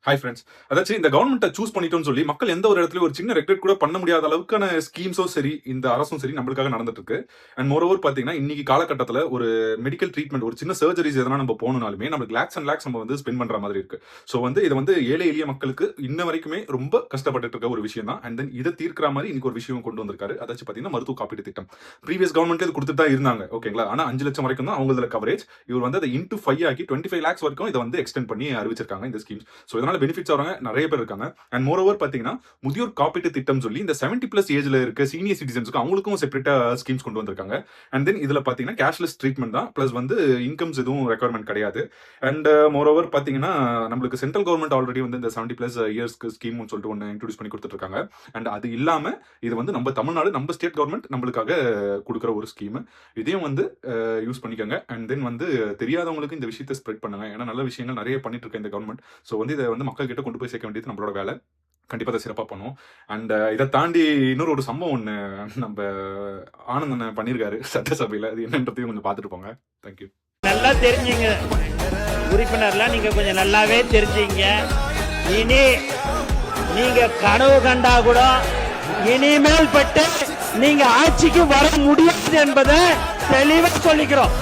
Hi friends. அதாச்சும் இந்த கவர்மெண்ட்ட choose பண்ணிட்டோம்னு சொல்லி மக்கள் எந்த ஒரு இடத்துலயும் ஒரு சின்ன ரெக்ரெட் கூட பண்ண முடியாத அளவுக்கான ஸ்கீம்ஸும் சரி, இந்த அரசும் சரி நம்மளுக்காக நடந்துட்டு இருக்கு. அண்ட் மோரோவர் பார்த்தீங்கன்னா, இன்னைக்கு காலகட்டத்தில ஒரு மெடிக்கல் ட்ரீட்மெண்ட், ஒரு சின்ன சர்ஜரிஸ் எதனா நம்ம போணும்னாலுமே நமக்கு லேக்ஸ் அண்ட் லேக்ஸ் நம்ம வந்து ஸ்பெண்ட் பண்ற மாதிரி இருக்கு. ஸோ வந்து இத வந்து ஏழை எளிய மக்களுக்கு இன்ன வரைக்குமே ரொம்ப கஷ்டப்பட்டுட்டு இருக்க ஒரு விஷயம் தான். அண்ட் தென் இத தீர்க்கிற மாரி இன்னைக்கு ஒரு விஷயம் கொண்டு வந்திருக்காரு. அதாச்சும் பார்த்தீங்கன்னா, மருத்துவ காப்பீட்டு திட்டம். ப்ரீவியஸ் கவர்மெண்ட்ல இது குடுத்துட்டு தான் இருந்தாங்க. ஓகேங்களா? ஆனா 5,00,000 வரைக்கும் தான் அவங்களதுல கவரேஜ். இவர் வந்து அத இன்டூ 5 ஆக்கி 25 லேக்ஸ் வரைக்கும் இத வந்து எக்ஸ்டெண்ட் பண்ணி அறிவிச்சிருக்காங்க இந்த ஸ்கீம்ஸ். ஸோ இதனால பெனிஃபிட்ஸ் வரவங்க நிறைய பேர் இருக்காங்க. அண்ட் மோரோவர் பாத்தீங்கன்னா, முதியோர் காப்பீட்டு திட்டம் சொல்லி இந்த 70 பிளஸ் ஏஜ்ல இருக்க சீனியர் சிட்டிசன்ஸ்க்கு அவங்களுக்கும் செப்பரேட்டா ஸ்கீம்ஸ் கொண்டு வந்திருக்காங்க. அண்ட் தென் இதுல பாத்தீங்கன்னா கேஷ்லெஸ் ட்ரீட்மெண்ட் தான். பிளஸ் வந்து இன்கம்ஸ் எதுவும் ரெக்யர்மெண்ட் கிடையாது. அண்ட் மோரோவர் பாத்தீங்கன்னா, நம்மளுக்கு சென்ட்ரல் கவர்மெண்ட் ஆல்ரெடி வந்து இந்த 70 பிளஸ் இயர்ஸ்க்கு ஸ்கீம்னு சொல்லிட்டு ஒன்னு இன்ட்ரோடியூஸ் பண்ணி கொடுத்துட்டு இருக்காங்க. அண்ட் அது இல்லாம இது வந்து நம்ம தமிழ்நாடு, நம்ம ஸ்டேட் கவர்மெண்ட் நம்மளுக்காக கொடுக்குற ஒரு ஸ்கீம். இதையும் வந்து யூஸ் பண்ணிக்கோங்க. அண்ட் தென் வந்து தெரியாதவங்களுக்கு இந்த விஷயத்தை ஸ்ப்ரெட் பண்ணுங்க. ஏன்னா நல்ல விஷயங்கள் நிறைய பண்ணிட்டு இருக்க இந்த கவர்மெண்ட். ஸோ வந்து இதை வந்து மக்கள் கிட்ட கொண்டு போய் சேர்க்க வேண்டியது நம்மளோட வேலை. கண்டிப்பா அதை சிறப்பா பண்ணுவோம். அண்ட் இதை தாண்டி இன்னொரு ஒரு சம்பவம் ஒன்று நம்ம ஆனந்தன் பண்ணியிருக்காரு சட்டசபையில். அது என்னன்றதையும் கொஞ்சம் பார்த்துட்டு போங்க. தேங்க்யூ. நல்லா தெரிஞ்சுங்க உறுப்பினர்லாம், நீங்க கொஞ்சம் நல்லாவே தெரிஞ்சுங்க. இனி நீங்க கனவு கண்டா கூட இனிமேல் பட்டு நீங்க ஆட்சிக்கு வர முடியாது என்பதை தெளிவா சொல்லிக்கிறோம்.